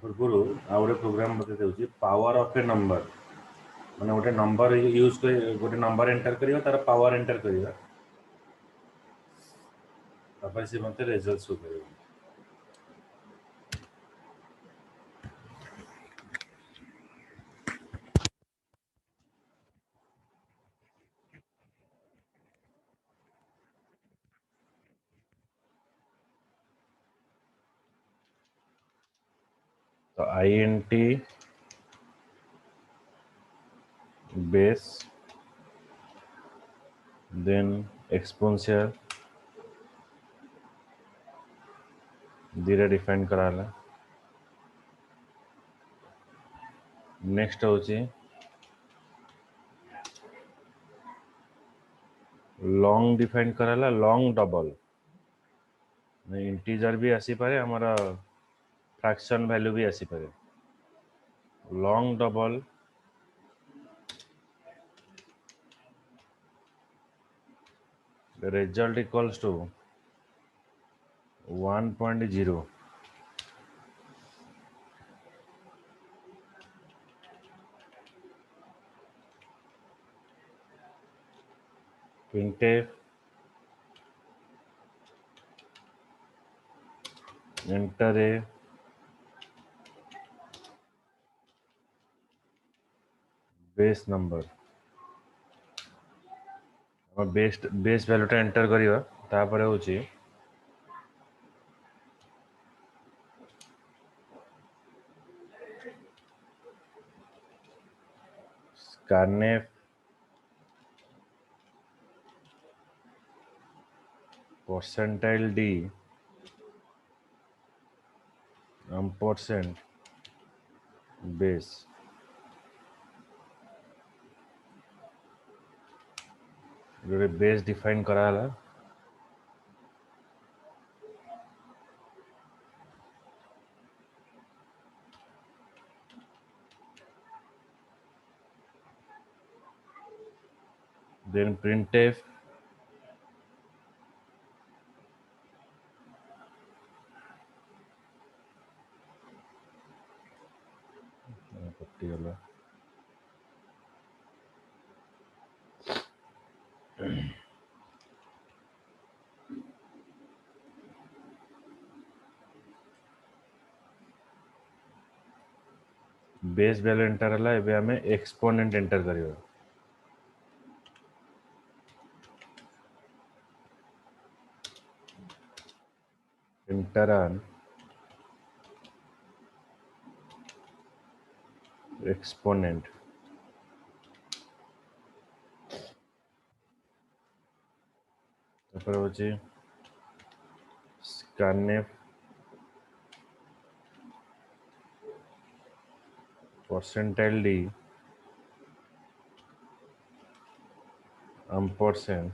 पूर्व आ गोटे प्रोग्राम बता दूसरी पावर ऑफ ए नंबर मैंने गोटे नंबर यूज कर गोटे नंबर एंटर करियो तार पावर एंटर करियो तापर से मते रिजल्ट शो करियो। तो INT बेस देन एक्सपोनेंशियल धीरे डिफाइन कराला। नेक्स्ट होची लॉन्ग डिफाइन कराला लॉन्ग डबल इंटीजर भी आसी पारे हमारा फ्रैक्शन वैल्यू भी आसी पारे long double result equals to 1.0 printf enter a base number base वैल्यूटा एंटर करिवा तापर होची scanf percentile d ampersand base जो बेस डिफाइन कराला then printf particular base value enter हला एबे हमें एक्सपोनेंट एंटर करियो एंटर ऑन एक्सपोनेंट तापर होची scanf percentile d ampersand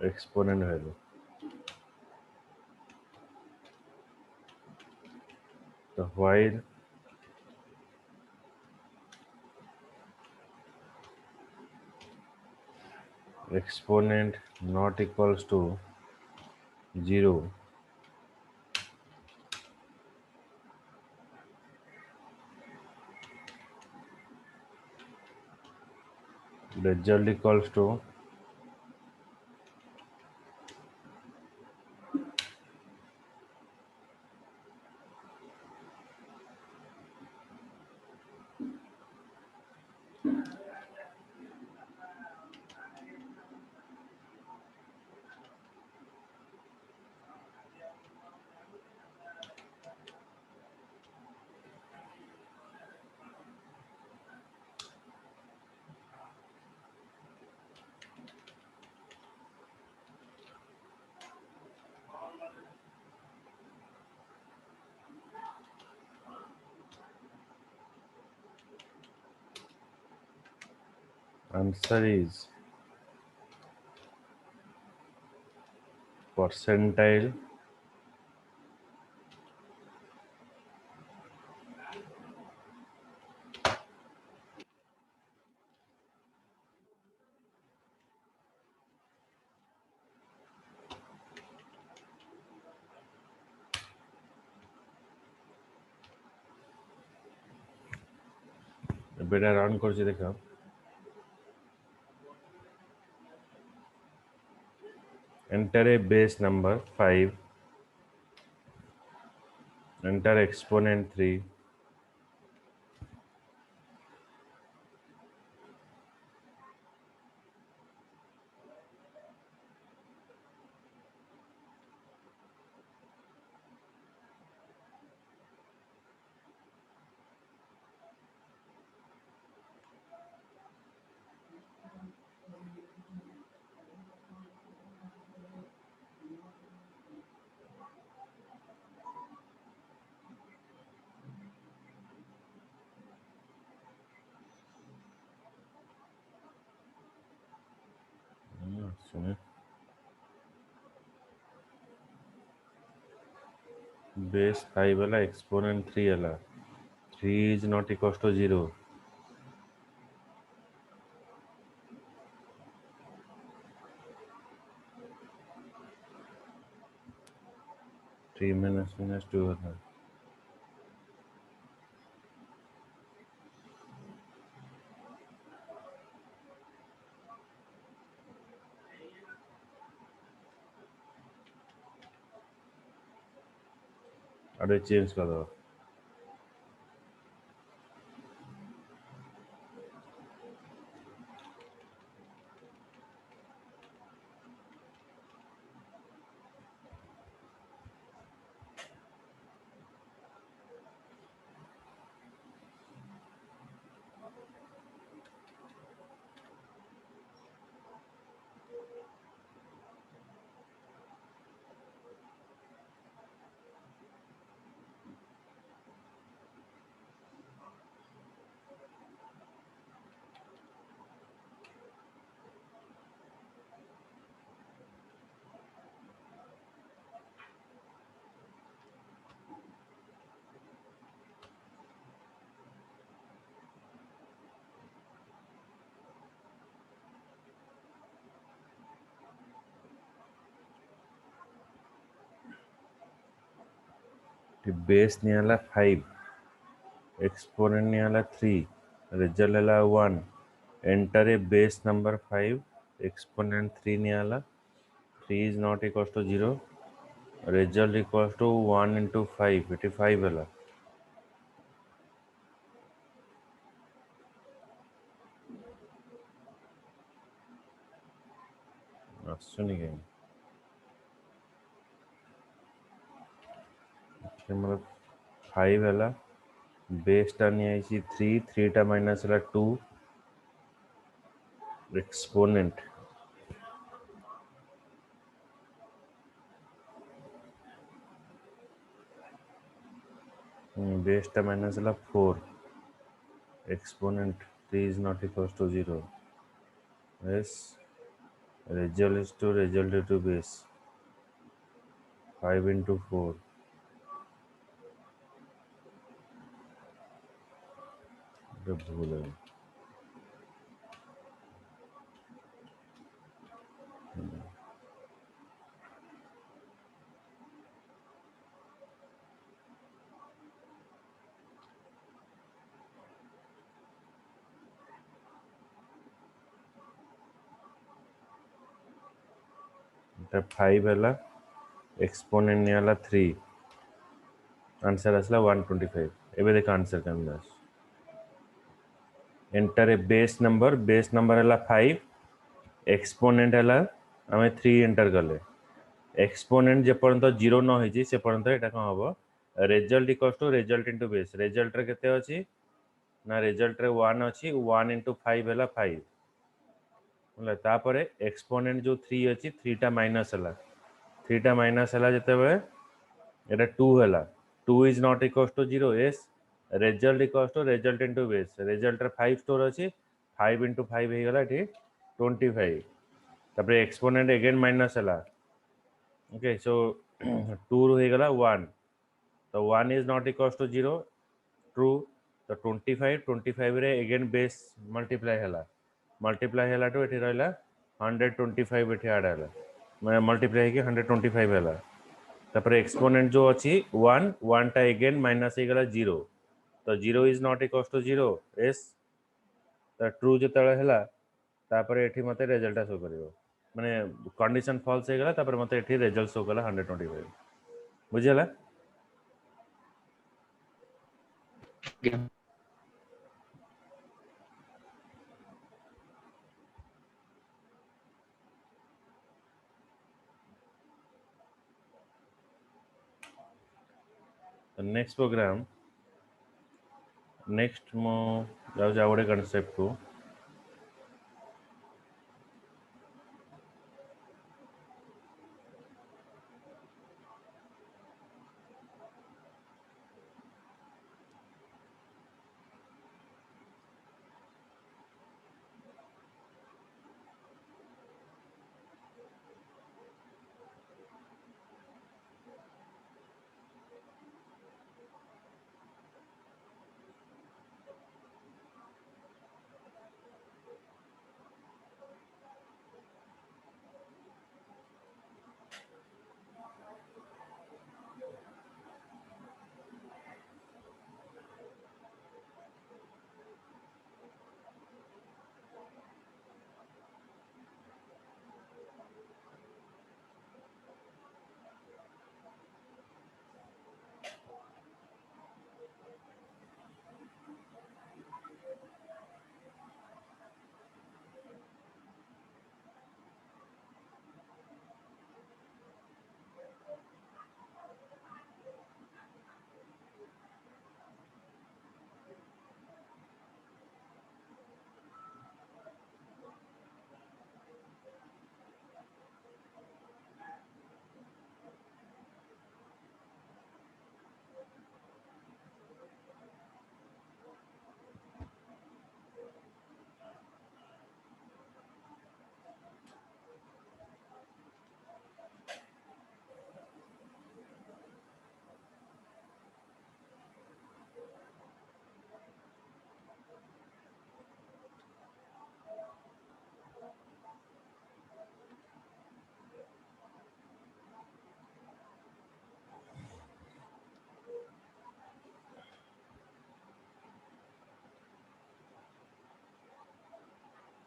exponent value तो while exponent not equals to 0 result equals to answer is percentile बेटा रन कर देखा enter a base number 5, enter exponent 3, base 5 वाला exponent 3 वाला 3 is not equals to 0. Three minus 2 वाला अरे change कर दो बेस नहीं आला 5 exponent नहीं आला 3 रिजल्ट आला 1 enter a base number 5 exponent 3 नहीं आला 3 is not equals to 0 result equals to 1 into 5 85 वाला आसुनी कहीं मतलब 5 वाला बेस टा नहीं आई 3 टा माइनस वाला 2 एक्सपोनेंट बेस टा माइनस वाला 4 exponent 3 is not equals to 0 yes result is to result to base 5 into 4 ये भूल है 5 वाला एक्सपोनेंट नहीं वाला 3 आंसर असला 125 एबे देख आंसर करना एंटर ए बेस नंबर वाला 5 एक्सपोनेंट वाला हमें 3 एंटर करले एक्सपोनेंट जे पर्यंत 0 न होई जे से पर्यंत एटा कोन हबो result equals to result into base result रे केते अछि ना रिजल्ट रे 1 अछि 1 into 5 वाला 5 मतलब तापरे एक्सपोनेंट जो 3 अछि 3 टा माइनस हला 3 टा माइनस हला जते बे एटा 2 हला 2 is not equals to 0 yes result equals to result into base result रे 5 स्टोर अछि 5 into 5 हे गला एठी 25 तापरे एक्सपोनेंट अगेन माइनस हला ओके सो 2 हे गला 1 तो 1 is not equals to 0 true तो 25 रे अगेन बेस मल्टीप्लाई हला तो एठी रहला 125 एठी ऐड हला मैं मल्टीप्लाई के 125 हला तापर एक्सपोनेंट जो अछि 1 टा अगेन माइनस हे गला 0 तो 0 is not equals to 0 yes तो ट्रू जेतले हैला तापर एठी मते रिजल्ट शो करिवो माने कंडीशन फॉल्स हे गला तापर मते एठी रिजल्ट शो कला 125 बुझियला Yeah. नेक्स्ट प्रोग्राम नेक्स्ट मो जाउ जा गोटे कांसेप्ट को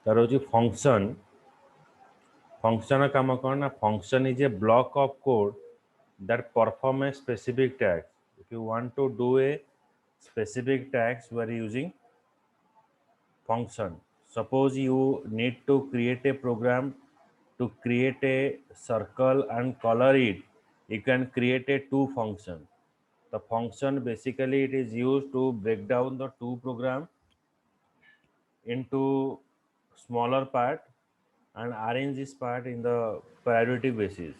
तार होची फंक्शन फंक्शन काम कौन ना function is a block of code that perform a specific task. If you want to do a specific task, you are using function. Suppose you need to create a program to create a circle and color it. You can create a two function. The function basically it is used to break down the two program into smaller part and arrange this part in the priority basis.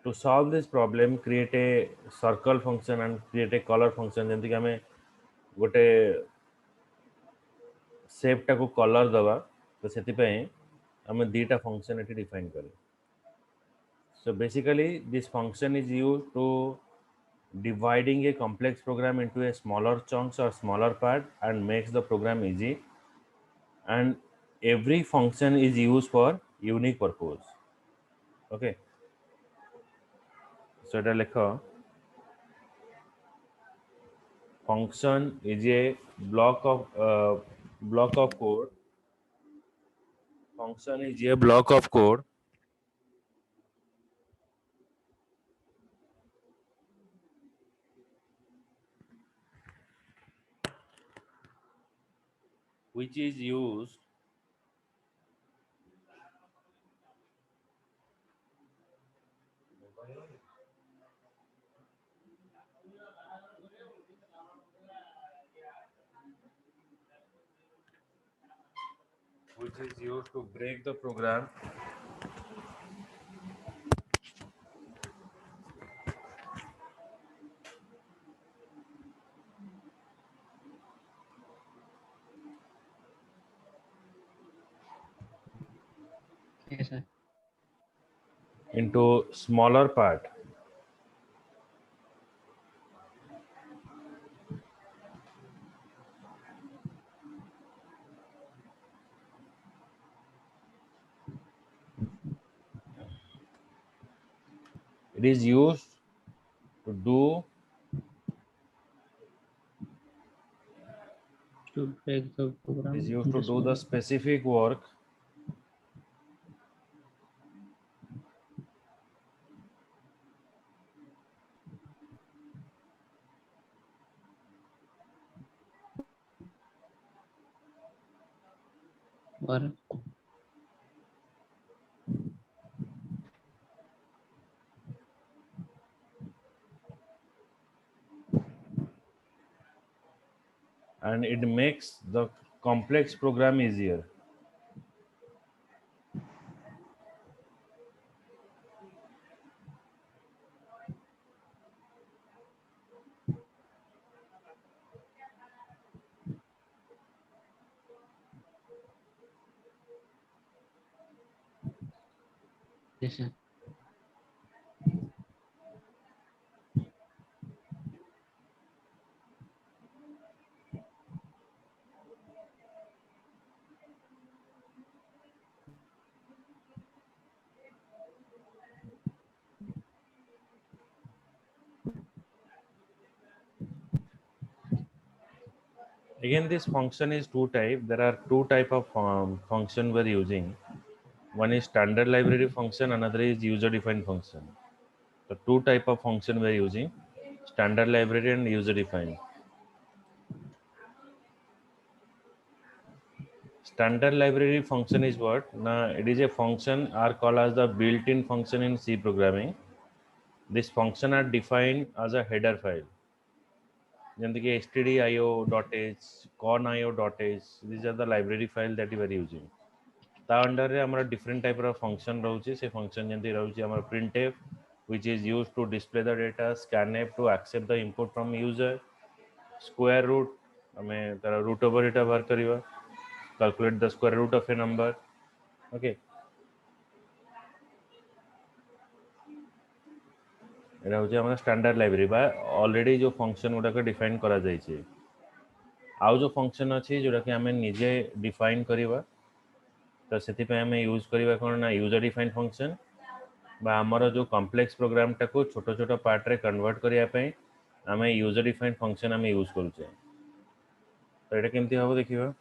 To solve this problem create a circle function and create a color function जमती कि हमें गोटे shape टा को colour दबा तो सेति पे हमें दीटा फंक्शन एटी डिफाइन करे so basically this function is used to dividing a complex program into a smaller chunks or smaller part and makes the program easy and every function is used for unique purpose okay so এটা লেখো function is a block of code function is a block of code which is used to break the program Yes, sir. into smaller part. It is used to do to break the program is used to into do the small specific work or and it makes the complex program easier. yes, sir. Again, this function is two type. There are two type of function we're using. One is standard library function, another is user defined function. The two type of function we're using, standard library and user defined. Standard library function is what? Now it is a function are called as the built-in function in C programming. This function are defined as a header file. ଯେମିତିକି stdio.h, conio.h, these are the library file that we are using. ତା under रे हमर different type रो function रहउची से function जेंति रहउची हमर printf which is used to display the data, scanf to accept the input from user, square root हमें तार root over eta बाहर करिवा, calculate the square root of a number. Okay, एटा होची हमर standard library बा already जो function गुडा के define करा जाय छै. आउ जो फंक्शन अछि जोडा कि हमें निजे डिफाइन करिवा तो सेति पे हमें यूज करिवा कोन ना यूजर डिफाइन फंक्शन बा हमर जो कॉम्प्लेक्स प्रोग्राम टा को छोटो छोटो पार्ट रे कन्वर्ट करिया पे हमें यूजर डिफाइन फंक्शन हमें यूज करू छै. तो एटा केमति हबो देखिबा.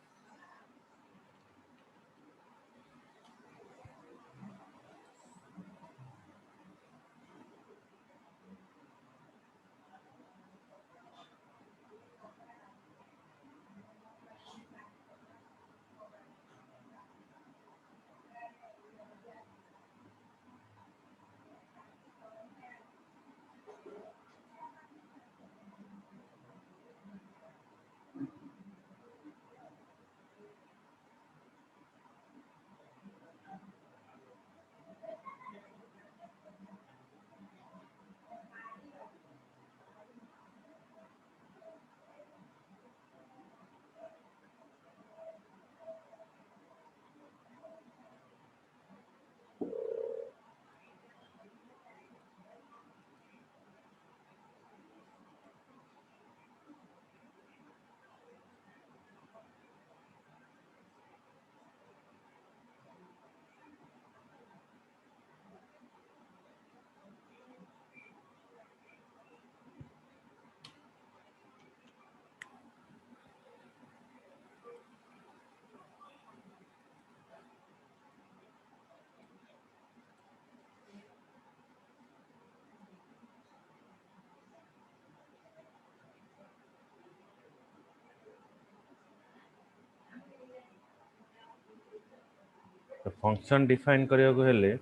तो फंक्शन डिफाइन करिया को हेले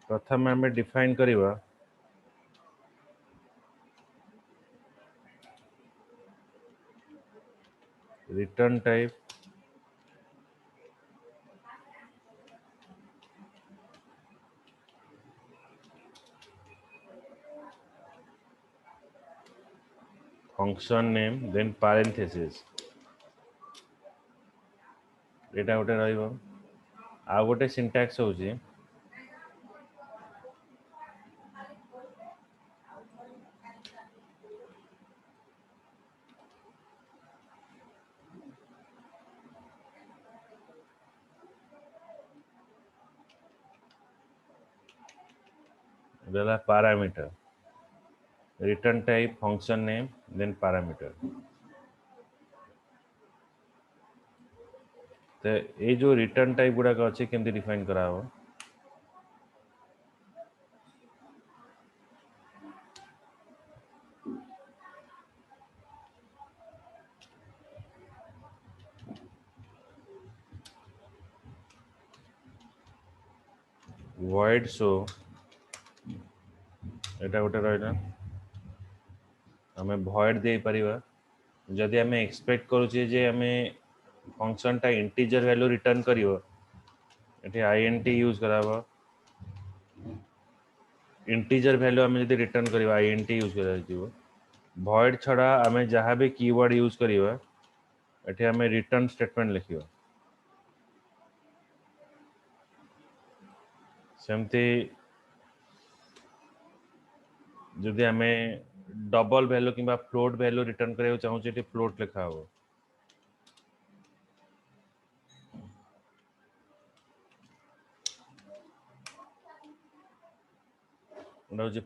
प्रथम हमें डिफाइन करिवा return type function name then parenthesis एटा गोटे रहइबो. आ गोटे सिंटैक्स होची देला parameter, return type function name then parameter. तो ये जो रिटर्न टाइप गुड़ाक अच्छे केमती डिफाइन करा हो void show एटा गोटे रहा आम void दे परिवा जदि आम एक्सपेक्ट करुचे जे आम फंक्शन टा इंटीजर वैल्यू रिटर्न करिवो एठी int यूज कराबो इंटीजर वैल्यू आम जदि रिटर्न करबा int यूज करा दिबो void छड़ा आम जहाँ भी कीवर्ड यूज करबा एठी आम रिटर्न स्टेटमेंट लिखिबो सेमती जदि आम डबल वैल्यू किंबा फ्लोट वैल्यू रिटर्न करिया चाहूचे एठी फ्लोट लिखा हो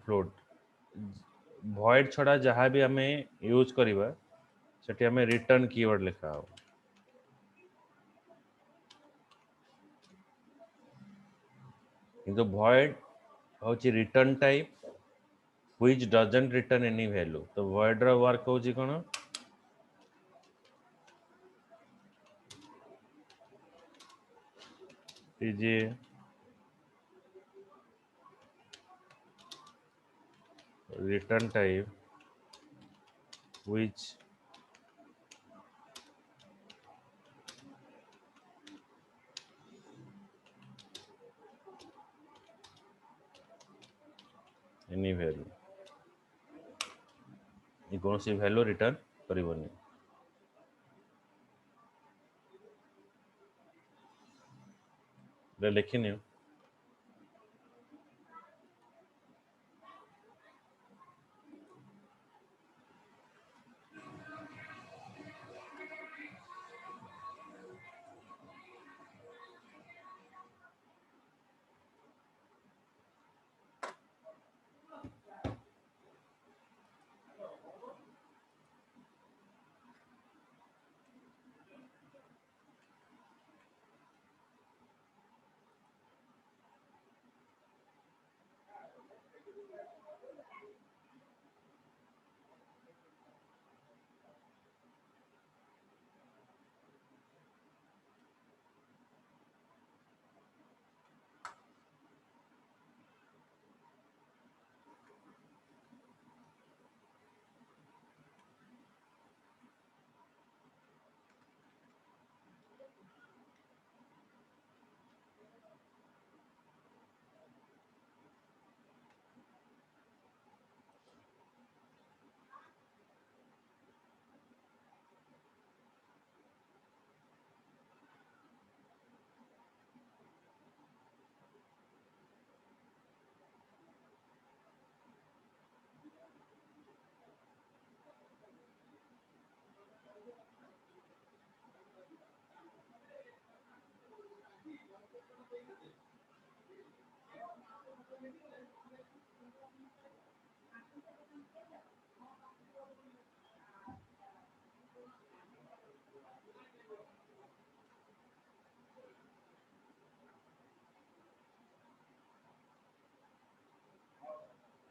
फ्लोट void छड़ा जहाँ भी आम यूज करबा सेठी आम रिटर्न कीवर्ड लिखा हो किंतु void होची return type which doesn't return any value तो void रो वर्क होची कोन is a return type which any value ये कौन सी वैल्यू रिटर्न करिवनी लिखिनी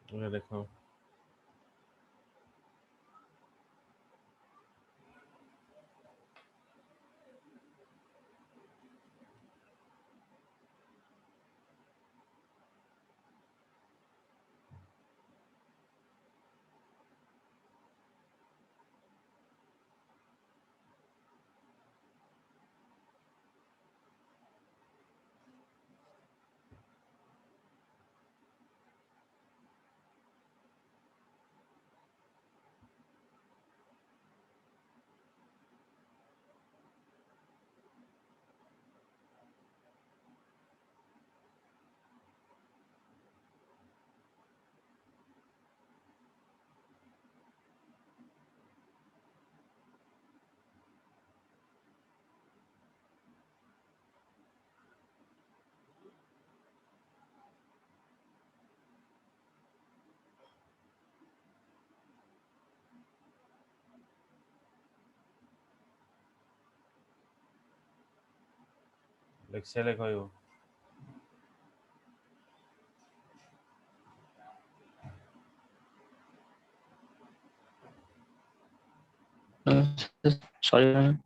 ये देखो एक्सेल कहू सॉरी मैम।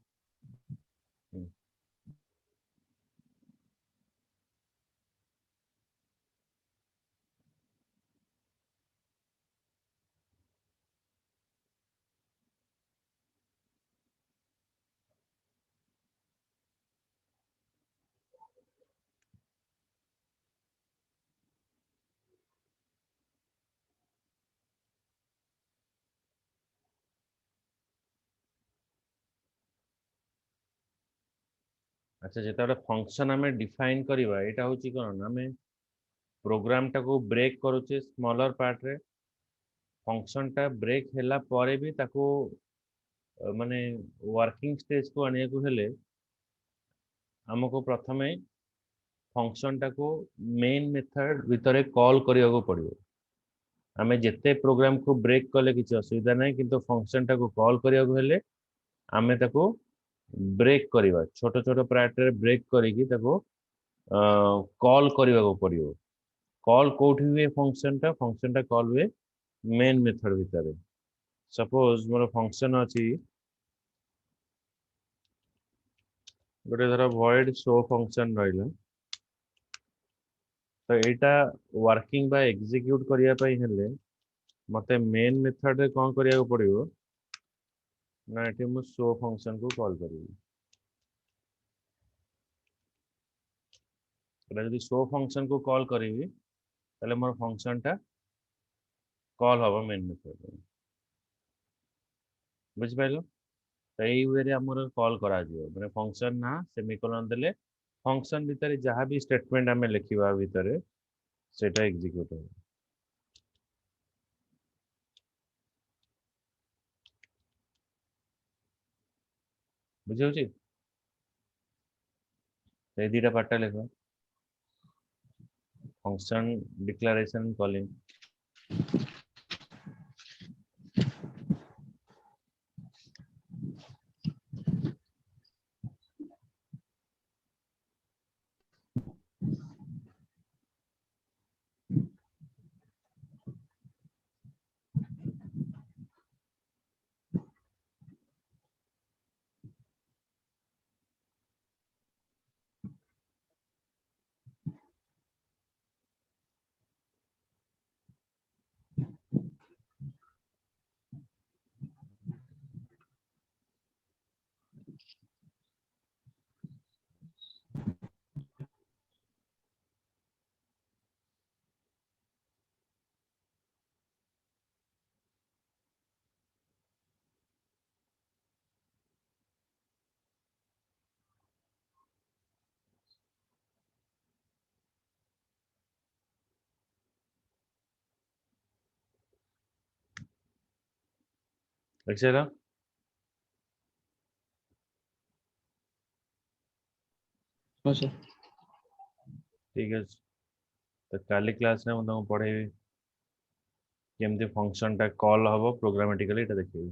अच्छा जेते फंक्शन आम डिफाइन करवा यहाँ हूँ कौन आम प्रोग्राम टाको ब्रेक करुचे स्मॉलर पार्ट रे फंक्शन टा ब्रेक हैला परे भी ताको माने वर्किंग स्टेज को आने को हेले हमको प्रथमे फंक्शन टाको मेन मेथड भितर कॉल करिया को पड़ियो आमे जेते प्रोग्राम को ब्रेक कले किसी असुविधा नहीं किंतु फंक्शन टाको कॉल करिया को हेले आमे ताको ब्रेक करिवा छोट छोट पार्ट रे ब्रेक करिकी ताको कॉल करिया को पड़ियो कॉल कोठी हुए फंक्शन टा कॉल हुए मेन मेथड भितर सपोज मोर फंक्शन अछि गोटे धर void show फंक्शन रहिला तो एटा वर्किंग बा एग्जीक्यूट करिया पई हेले मते मेन मेथड रे कोन करिया को पड़ियो ना एठी मु शो फंक्शन को कॉल करिवि एटा जदि शो फंक्शन को कॉल करिवि ताले मोर फंक्शन टा कॉल हबो मेन मेथड रे बुझ पाइलो तो एई वे रे हमर कॉल करा दियो माने फंक्शन ना सेमीकोलन देले फंक्शन भितर जहाँ भी स्टेटमेंट आमे लिखिबा भितर सेटा एग्जीक्यूट हो बुझियोछि ए दीटा पार्ट लेखो फंक्शन डिक्लेरेशन कॉलिंग देखछला हाँ सर। ठीक है तो काली क्लास में तुमको पढ़ेबी केमती फंक्शन टा कॉल हबो प्रोग्रामेटिकली एटा देखिबी